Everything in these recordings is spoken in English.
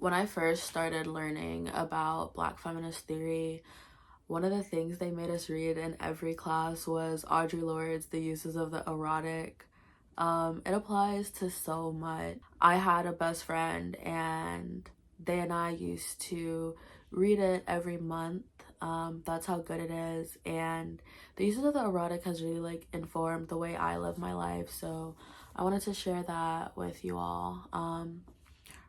When I first started learning about Black feminist theory, one of the things they made us read in every class was Audre Lorde's The Uses of the Erotic. It applies to so much. I had a best friend and they and I used to read it every month. That's how good it is. And The Uses of the Erotic has really informed the way I live my life. So I wanted to share that with you all.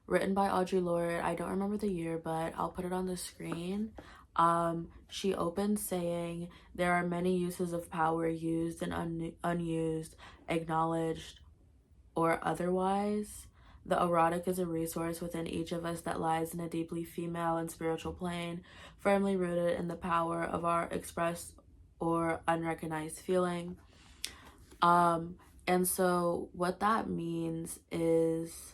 Written by Audre Lorde. I don't remember the year, but I'll put it on the screen. She opens saying, "There are many uses of power, used and unused, acknowledged or otherwise. The erotic is a resource within each of us that lies in a deeply female and spiritual plane, firmly rooted in the power of our expressed or unrecognized feeling." And so what that means is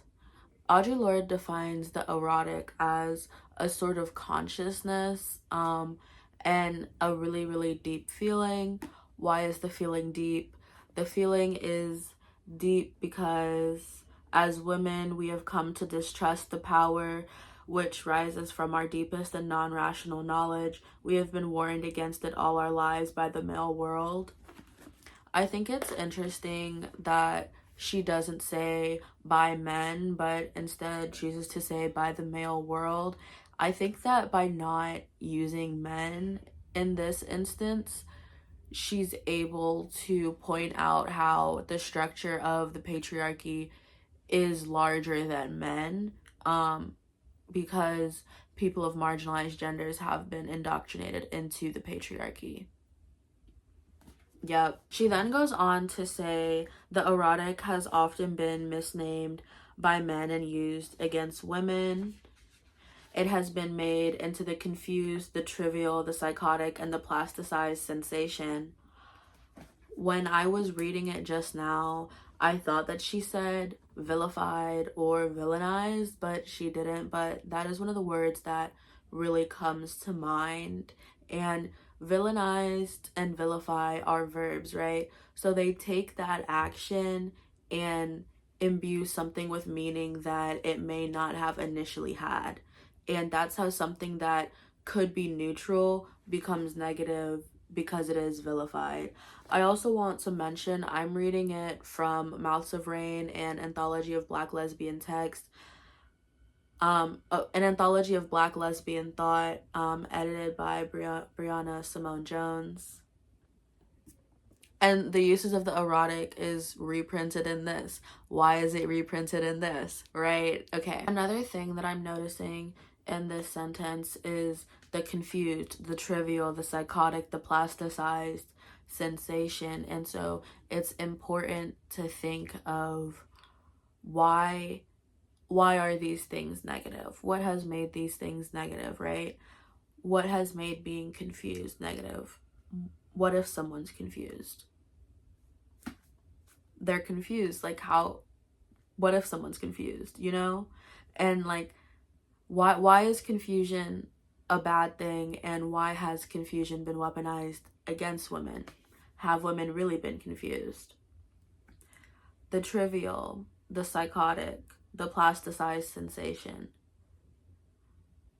Audre Lorde defines the erotic as a sort of consciousness and a really, really deep feeling. Why is the feeling deep? The feeling is deep because as women, we have come to distrust the power which rises from our deepest and non-rational knowledge. We have been warned against it all our lives by the male world. I think it's interesting that she doesn't say by men, but instead chooses to say by the male world. I think that by not using men in this instance, she's able to point out how the structure of the patriarchy is larger than men, because people of marginalized genders have been indoctrinated into the patriarchy. Yep. She then goes on to say the erotic has often been misnamed by men and used against women. It has been made into the confused, the trivial, the psychotic, and the plasticized sensation. When I was reading it just now, I thought that she said vilified or villainized, but she didn't. But that is one of the words that really comes to mind. And villainized and vilify are verbs, right? So they take that action and imbue something with meaning that it may not have initially had. And that's how something that could be neutral becomes negative because it is vilified. I also want to mention I'm reading it from Mouths of Rain and Anthology of Black Lesbian Text. An anthology of Black lesbian thought, edited by Briona Simone Jones. And The Uses of the Erotic is reprinted in this. Why is it reprinted in this, right? Okay. Another thing that I'm noticing in this sentence is the confused, the trivial, the psychotic, the plasticized sensation. And so it's important to think of why are these things negative? What has made these things negative, right? What has made being confused negative? What if someone's confused? They're confused. What if someone's confused, you know? And why is confusion a bad thing, and why has confusion been weaponized against women? Have women really been confused? The trivial, the psychotic, the plasticized sensation.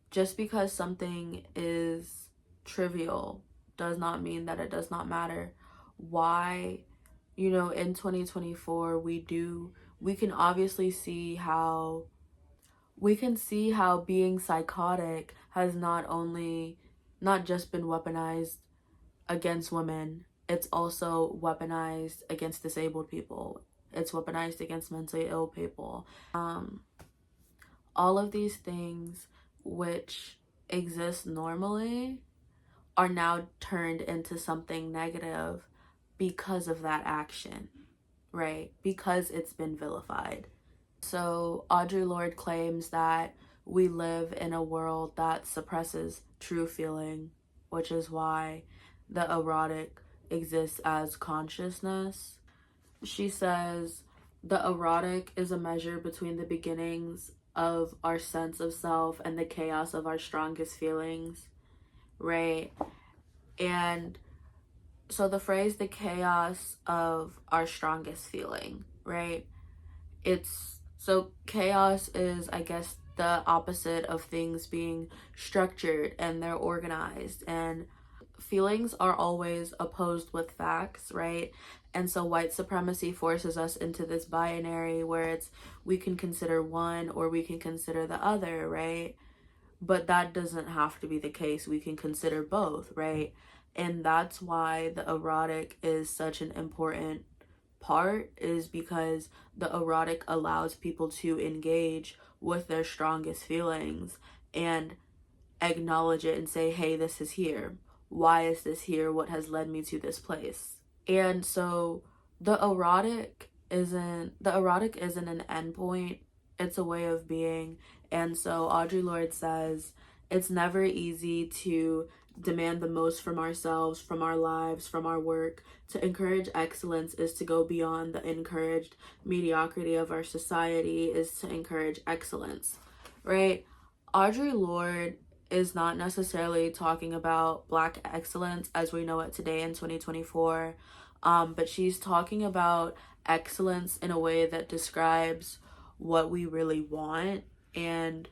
Just because something is trivial does not mean that it does not matter. Why, in 2024, we can obviously see how being psychotic has not just been weaponized against women, it's also weaponized against disabled people. It's weaponized against mentally ill people. All of these things which exist normally are now turned into something negative because of that action, right? Because it's been vilified. So Audre Lorde claims that we live in a world that suppresses true feeling, which is why the erotic exists as consciousness. She says the erotic is a measure between the beginnings of our sense of self and the chaos of our strongest feelings, right? And so the phrase the chaos of our strongest feeling, right? So chaos is, I guess, the opposite of things being structured and they're organized, and feelings are always opposed with facts, right? And so white supremacy forces us into this binary where it's we can consider one or we can consider the other, right? But that doesn't have to be the case. We can consider both, right? And that's why the erotic is such an important part, is because the erotic allows people to engage with their strongest feelings and acknowledge it and say, hey, this is here. Why is this here? What has led me to this place? And so the erotic isn't an endpoint. It's a way of being. And so Audre Lorde says it's never easy to demand the most from ourselves, from our lives, from our work. To encourage excellence is to go beyond the encouraged mediocrity of our society, is to encourage excellence, right? Audre Lorde is not necessarily talking about Black excellence as we know it today in 2024, but she's talking about excellence in a way that describes what we really want. And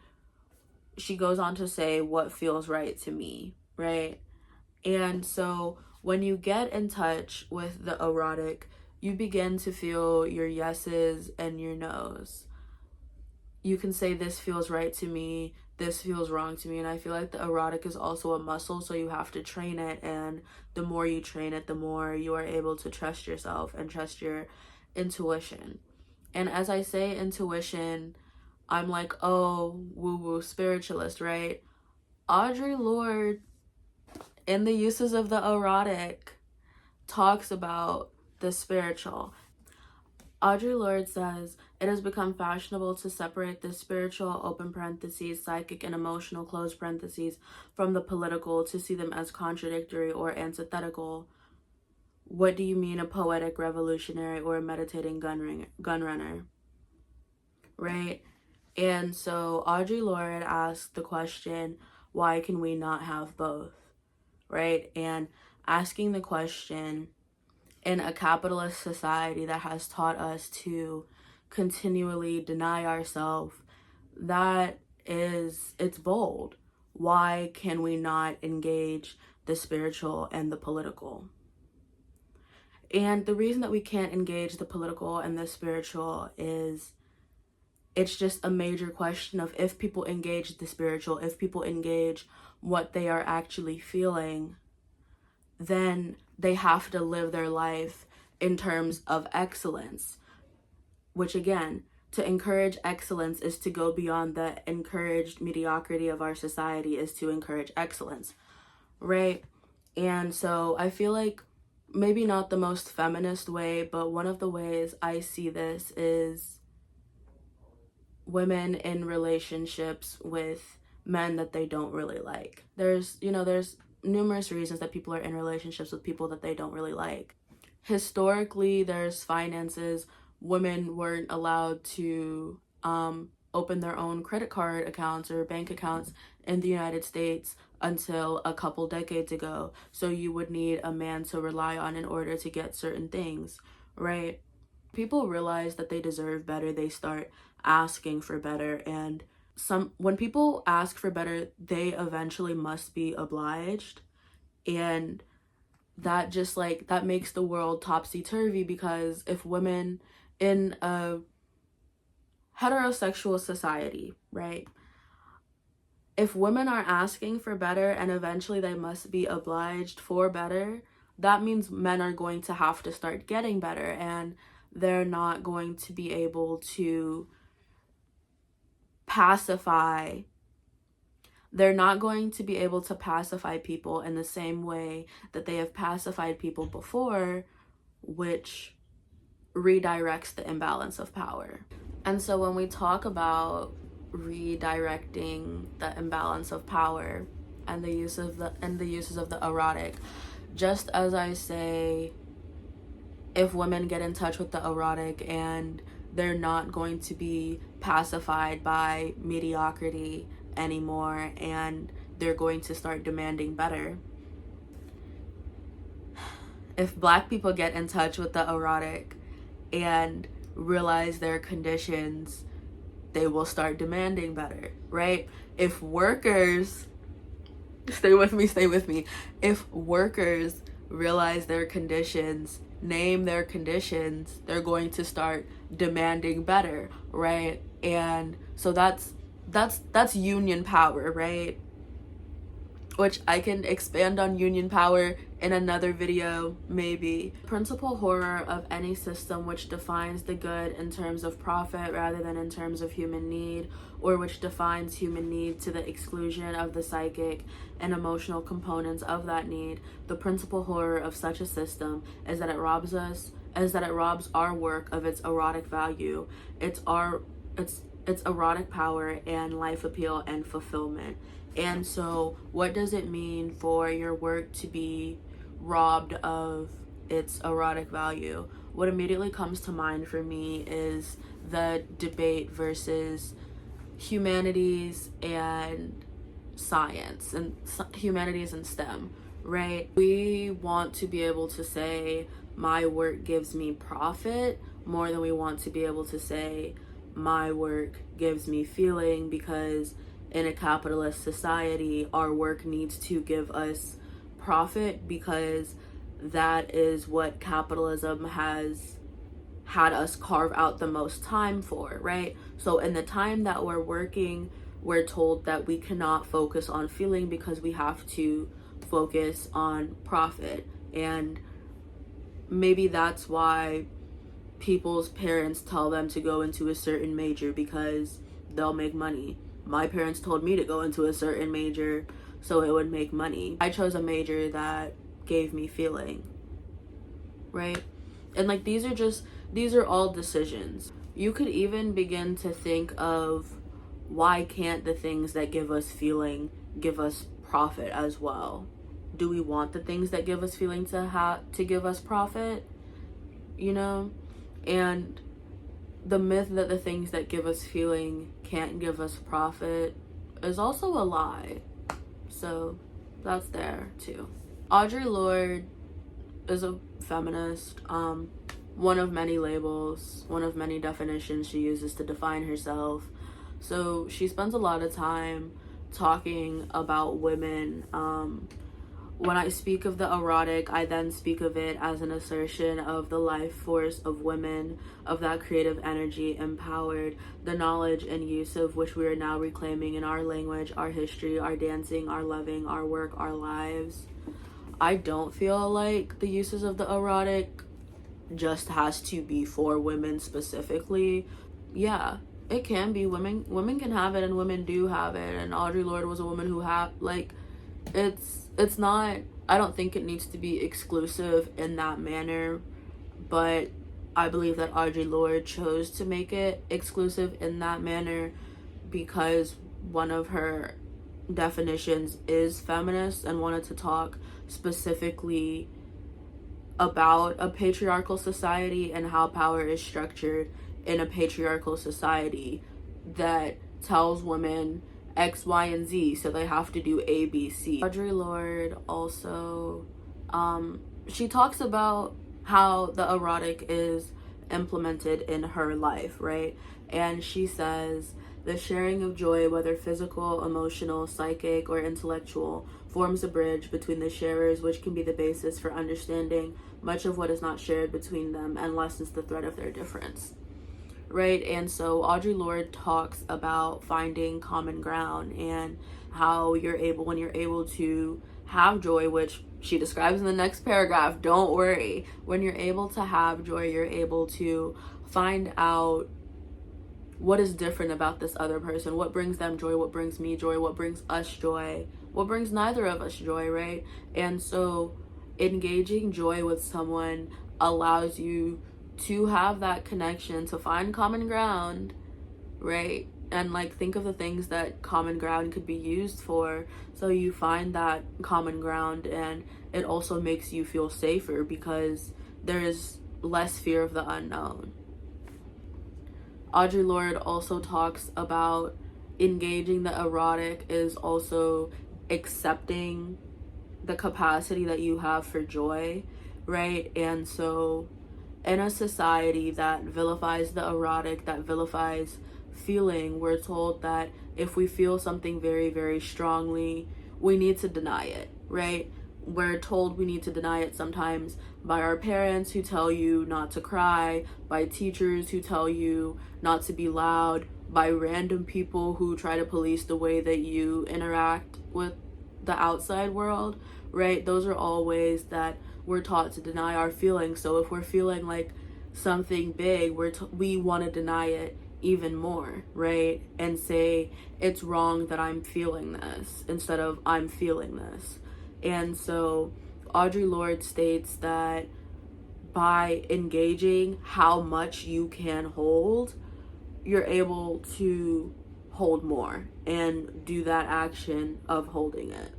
she goes on to say what feels right to me, right? And so when you get in touch with the erotic, you begin to feel your yeses and your nos. You can say, this feels right to me, this feels wrong to me. And I feel like the erotic is also a muscle, so you have to train it. And the more you train it, the more you are able to trust yourself and trust your intuition. And as I say intuition, I'm like, oh, woo-woo spiritualist, right? Audre Lorde, in the uses of the erotic, talks about the spiritual. Audre Lorde says, it has become fashionable to separate the spiritual, open parentheses, psychic and emotional, close parentheses, from the political, to see them as contradictory or antithetical. What do you mean a poetic revolutionary or a meditating gun runner? Right? And so Audre Lorde asked the question, why can we not have both? Right? And asking the question in a capitalist society that has taught us to continually deny ourselves, it's bold. Why can we not engage the spiritual and the political? And the reason that we can't engage the political and the spiritual is it's just a major question of, if people engage the spiritual, if people engage what they are actually feeling, then they have to live their life in terms of excellence, which again, to encourage excellence is to go beyond the encouraged mediocrity of our society, is to encourage excellence, right? And so I feel like maybe not the most feminist way, but one of the ways I see this is women in relationships with men that they don't really like. There's numerous reasons that people are in relationships with people that they don't really like. Historically, there's finances. Women weren't allowed to open their own credit card accounts or bank accounts in the United States until a couple decades ago. So you would need a man to rely on in order to get certain things, right? People realize that they deserve better, they start asking for better. And when people ask for better, they eventually must be obliged. And that just that makes the world topsy-turvy, because if women in a heterosexual society, right, if women are asking for better and eventually they must be obliged for better, that means men are going to have to start getting better, and they're not going to be able to pacify people in the same way that they have pacified people before, which redirects the imbalance of power. And so when we talk about redirecting the imbalance of power and the uses of the erotic, just as I say, if women get in touch with the erotic and they're not going to be pacified by mediocrity anymore, and they're going to start demanding better. If Black people get in touch with the erotic and realize their conditions, they will start demanding better, right? If workers, stay with me, if workers realize their conditions, name their conditions, they're going to start demanding better, right? And so that's union power, right? Which I can expand on union power in another video, maybe. Principal horror of any system which defines the good in terms of profit rather than in terms of human need, or which defines human need to the exclusion of the psychic and emotional components of that need. The principal horror of such a system is that it robs our work of its erotic value, its erotic power and life appeal and fulfillment. And so what does it mean for your work to be robbed of its erotic value? What immediately comes to mind for me is the debate versus humanities and science, and humanities and STEM, right? We want to be able to say my work gives me profit more than we want to be able to say my work gives me feeling, because in a capitalist society, our work needs to give us profit because that is what capitalism has had us carve out the most time for, right? So in the time that we're working, we're told that we cannot focus on feeling because we have to focus on profit. And maybe that's why people's parents tell them to go into a certain major, because they'll make money. My parents told me to go into a certain major so it would make money. I chose a major that gave me feeling, right? And like these are all decisions. You could even begin to think of, why can't the things that give us feeling give us profit as well? Do we want the things that give us feeling to give us profit? You know? And the myth that the things that give us feeling can't give us profit is also a lie. So that's there too. Audre Lorde is a feminist. One of many labels, one of many definitions she uses to define herself. So she spends a lot of time talking about women. When I speak of the erotic, I then speak of it as an assertion of the life force of women, of that creative energy empowered, the knowledge and use of which we are now reclaiming in our language, our history, our dancing, our loving, our work, our lives. I don't feel like the uses of the erotic just has to be for women specifically. Yeah, it can be. Women can have it, and women do have it. And Audre Lorde was a woman who it's not, I don't think it needs to be exclusive in that manner, but I believe that Audre Lorde chose to make it exclusive in that manner because one of her definitions is feminist, and wanted to talk specifically about a patriarchal society and how power is structured in a patriarchal society that tells women X, Y, and Z, so they have to do A, B, C. Audre Lorde also, she talks about how the erotic is implemented in her life, right? And she says, the sharing of joy, whether physical, emotional, psychic, or intellectual, forms a bridge between the sharers, which can be the basis for understanding much of what is not shared between them and lessens the thread of their difference. Right? And so Audre Lorde talks about finding common ground and how when you're able to have joy, which she describes in the next paragraph, don't worry. When you're able to have joy, you're able to find out what is different about this other person, what brings them joy, what brings me joy, what brings us joy, what brings neither of us joy, right? And so engaging joy with someone allows you to have that connection, to find common ground, right? And like think of the things that common ground could be used for, so you find that common ground, and it also makes you feel safer because there is less fear of the unknown. Audre Lorde also talks about engaging the erotic is also accepting the capacity that you have for joy, right? And so in a society that vilifies the erotic, that vilifies feeling, we're told that if we feel something very, very strongly, we need to deny it, right? We're told we need to deny it sometimes by our parents who tell you not to cry, by teachers who tell you not to be loud, by random people who try to police the way that you interact with the outside world, right? Those are all ways that we're taught to deny our feelings. So if we're feeling like something big, we want to deny it even more, right? And say it's wrong that I'm feeling this instead of I'm feeling this. And so Audre Lorde states that by engaging how much you can hold, you're able to hold more and do that action of holding it.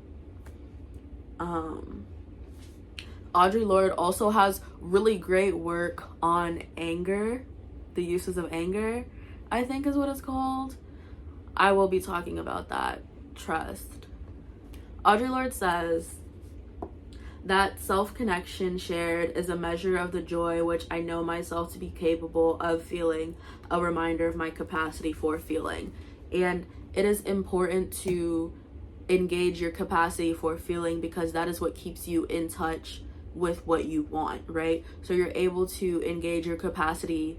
Audre Lorde also has really great work on anger, the uses of anger, I think is what it's called. I will be talking about that, trust. Audre Lorde says that self-connection shared is a measure of the joy which I know myself to be capable of feeling, a reminder of my capacity for feeling. And it is important to engage your capacity for feeling because that is what keeps you in touch with what you want, right? So you're able to engage your capacity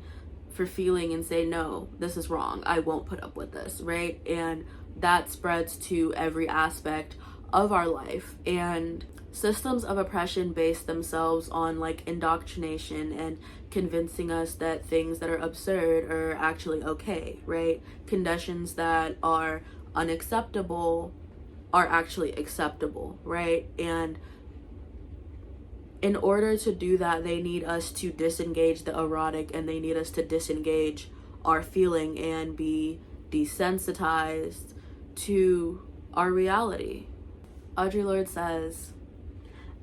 for feeling and say, no, this is wrong. I won't put up with this, right? And that spreads to every aspect of our life. And systems of oppression base themselves on like indoctrination and convincing us that things that are absurd are actually okay, right? Conditions that are unacceptable are actually acceptable, right? And in order to do that, they need us to disengage the erotic and they need us to disengage our feeling and be desensitized to our reality. Audre Lorde says,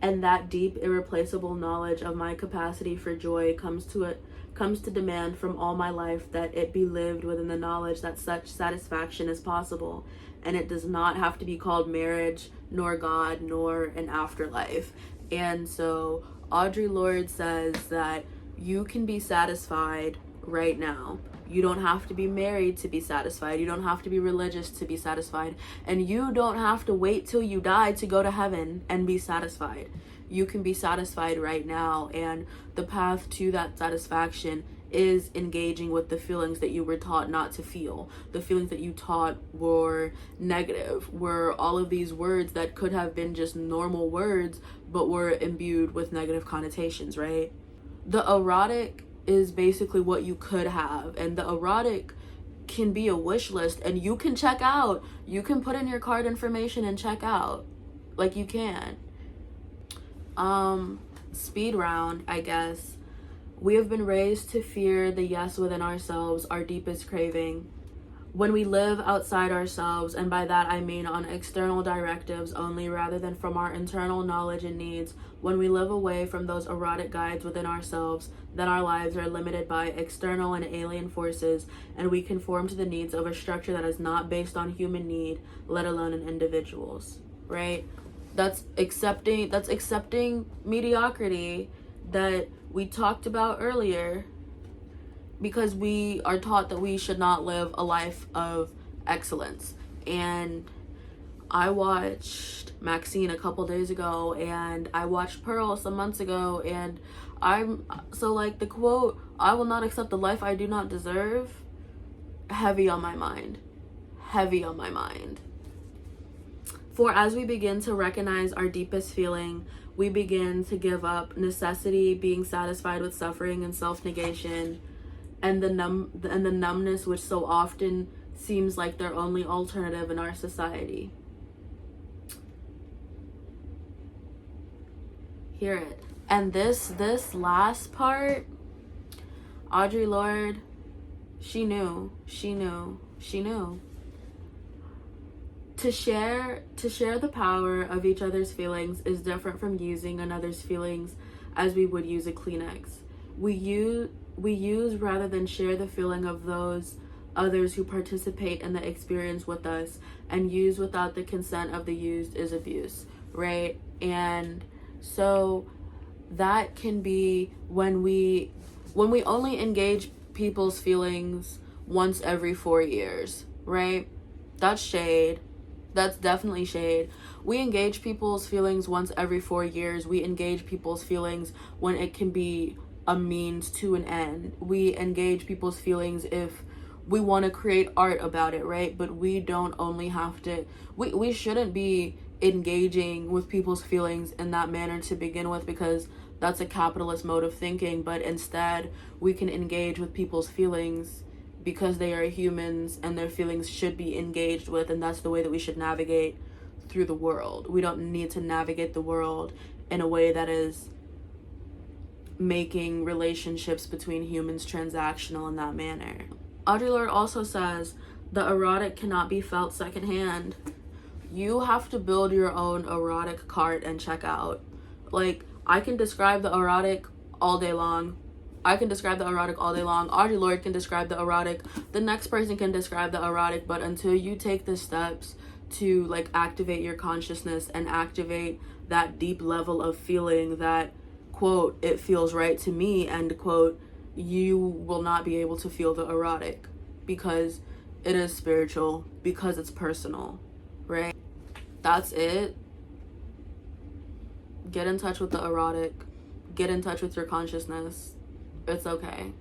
and that deep, irreplaceable knowledge of my capacity for joy comes to demand from all my life that it be lived within the knowledge that such satisfaction is possible, and it does not have to be called marriage, nor God, nor an afterlife. And so Audre Lorde says that you can be satisfied right now. You don't have to be married to be satisfied. You don't have to be religious to be satisfied. And you don't have to wait till you die to go to heaven and be satisfied. You can be satisfied right now. And the path to that satisfaction is engaging with the feelings that you were taught not to feel. The feelings that you taught were negative, were all of these words that could have been just normal words, but were imbued with negative connotations, right? The erotic is basically what you could have, and the erotic can be a wish list, and you can check out. You can put in your card information and check out. Like, you can. Speed round, I guess. We have been raised to fear the yes within ourselves, our deepest craving. When we live outside ourselves, and by that I mean on external directives only rather than from our internal knowledge and needs, when we live away from those erotic guides within ourselves, then our lives are limited by external and alien forces, and we conform to the needs of a structure that is not based on human need, let alone in individuals, right? That's accepting mediocrity that we talked about earlier, because we are taught that we should not live a life of excellence. And I watched Maxine a couple days ago, and I watched Pearl some months ago, and the quote, I will not accept the life I do not deserve, heavy on my mind. For as we begin to recognize our deepest feeling, we begin to give up necessity, being satisfied with suffering and self-negation, and the numbness which so often seems like their only alternative in our society. Hear it. And this last part, Audre Lorde, she knew. To share the power of each other's feelings is different from using another's feelings as we would use a Kleenex. We use rather than share the feeling of those others who participate in the experience with us, and use without the consent of the used is abuse, right? And so that can be when we only engage people's feelings once every 4 years, right? That's shade. That's definitely shade. We engage people's feelings once every 4 years. We engage people's feelings when it can be a means to an end. We engage people's feelings if we want to create art about it, right? But we don't only have to, we shouldn't be engaging with people's feelings in that manner to begin with, because that's a capitalist mode of thinking. But instead, we can engage with people's feelings because they are humans and their feelings should be engaged with, and that's the way that we should navigate through the world. We don't need to navigate the world in a way that is making relationships between humans transactional in that manner. Audre Lorde also says the erotic cannot be felt secondhand. You have to build your own erotic cart and check out. Like, I can describe the erotic all day long. Audre Lorde can describe the erotic. The next person can describe the erotic. But until you take the steps to like activate your consciousness and activate that deep level of feeling that, quote, it feels right to me, end quote, you will not be able to feel the erotic, because it is spiritual, because it's personal, right? That's it. Get in touch with the erotic. Get in touch with your consciousness. It's okay.